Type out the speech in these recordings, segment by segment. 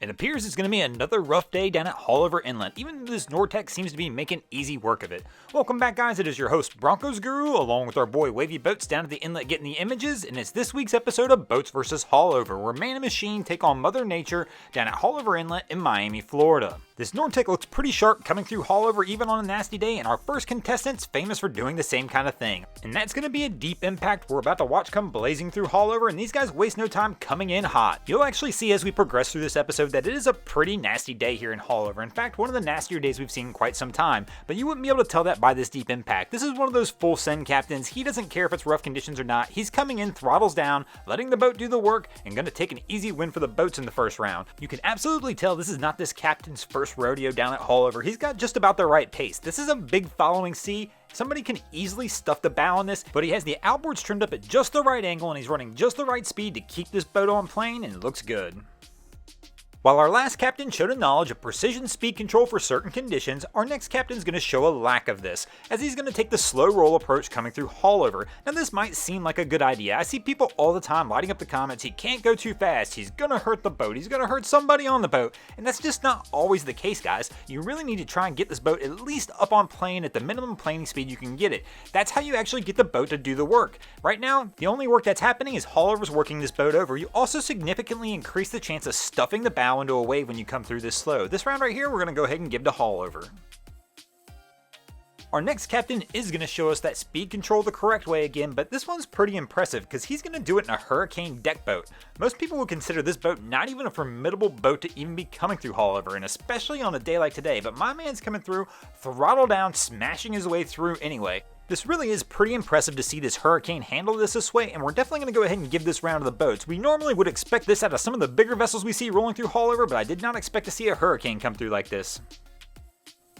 It appears it's going to be another rough day down at HAULOVER Inlet, even though this Nortec seems to be making easy work of it. Welcome back, guys. It is your host, Broncos Guru, along with our boy Wavy Boats down at the inlet getting the images, and it's this week's episode of Boats vs. HAULOVER, where man and machine take on Mother Nature down at HAULOVER Inlet in Miami, Florida. This Nortec looks pretty sharp coming through HAULOVER even on a nasty day, and our first contestant's famous for doing the same kind of thing. And that's going to be a deep impact we're about to watch come blazing through HAULOVER, and these guys waste no time coming in hot. You'll actually see as we progress through this episode that it is a pretty nasty day here in HAULOVER. In fact, one of the nastier days we've seen in quite some time, but you wouldn't be able to tell that by this deep impact. This is one of those full send captains. He doesn't care if it's rough conditions or not. He's coming in, throttles down, letting the boat do the work, and going to take an easy win for the boats in the first round. You can absolutely tell this is not this captain's first rodeo down at HAULOVER. He's got just about the right pace. This is a big following sea. Somebody can easily stuff the bow on this, but he has the outboards trimmed up at just the right angle and he's running just the right speed to keep this boat on plane, and it looks good. While our last captain showed a knowledge of precision speed control for certain conditions, our next captain is going to show a lack of this, as he's going to take the slow roll approach coming through HAULOVER. Now this might seem like a good idea. I see people all the time lighting up the comments, he can't go too fast, he's going to hurt the boat, he's going to hurt somebody on the boat, and that's just not always the case, guys. You really need to try and get this boat at least up on plane at the minimum planing speed you can get it. That's how you actually get the boat to do the work. Right now, the only work that's happening is HAULOVER's working this boat over. You also significantly increase the chance of stuffing the bow into a wave when you come through this slow. This round right here, we're going to go ahead and give to HAULOVER. Our next captain is going to show us that speed control the correct way again, but this one's pretty impressive because he's going to do it in a hurricane deck boat. Most people would consider this boat not even a formidable boat to even be coming through HAULOVER, and especially on a day like today, but my man's coming through, throttle down, smashing his way through anyway. This really is pretty impressive to see this hurricane handle this way, and we're definitely going to go ahead and give this round to the boats. We normally would expect this out of some of the bigger vessels we see rolling through HAULOVER, but I did not expect to see a hurricane come through like this.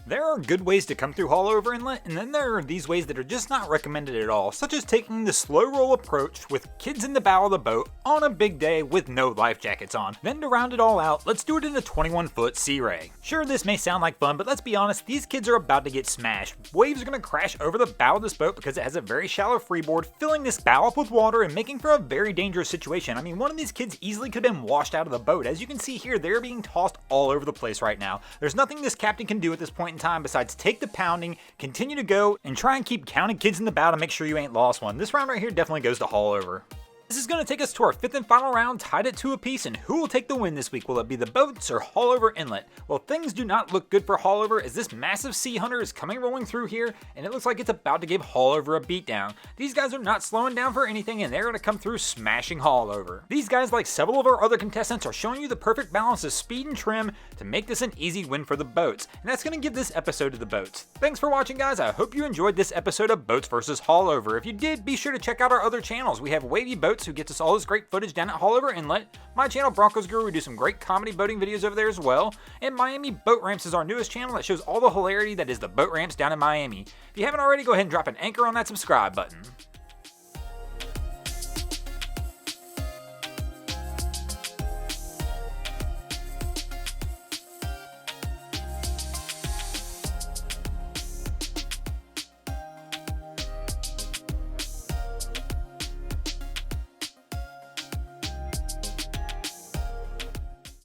There are good ways to come through HAULOVER Inlet, and then there are these ways that are just not recommended at all, such as taking the slow roll approach with kids in the bow of the boat on a big day with no life jackets on. Then to round it all out, let's do it in a 21-foot Sea Ray. Sure, this may sound like fun, but let's be honest, these kids are about to get smashed. Waves are going to crash over the bow of this boat because it has a very shallow freeboard, filling this bow up with water and making for a very dangerous situation. I mean, one of these kids easily could have been washed out of the boat. As you can see here, they're being tossed all over the place right now. There's nothing this captain can do at this point in time besides take the pounding, continue to go, and try and keep counting kids in the bow to make sure you ain't lost one. This round right here definitely goes to HAULOVER. This is going to take us to our fifth and final round, tied at 2 apiece, and who will take the win this week? Will it be the boats or HAULOVER Inlet? Well, things do not look good for HAULOVER as this massive sea hunter is coming rolling through here, and it looks like it's about to give HAULOVER a beatdown. These guys are not slowing down for anything, and they're going to come through smashing HAULOVER. These guys, like several of our other contestants, are showing you the perfect balance of speed and trim to make this an easy win for the boats, and that's going to give this episode to the boats. Thanks for watching, guys. I hope you enjoyed this episode of Boats vs. HAULOVER. If you did, be sure to check out our other channels. We have Wavy Boats, who gets us all this great footage down at HAULOVER Inlet. My channel, Broncos Guru, we do some great comedy boating videos over there as well. And Miami Boat Ramps is our newest channel that shows all the hilarity that is the boat ramps down in Miami. If you haven't already, go ahead and drop an anchor on that subscribe button.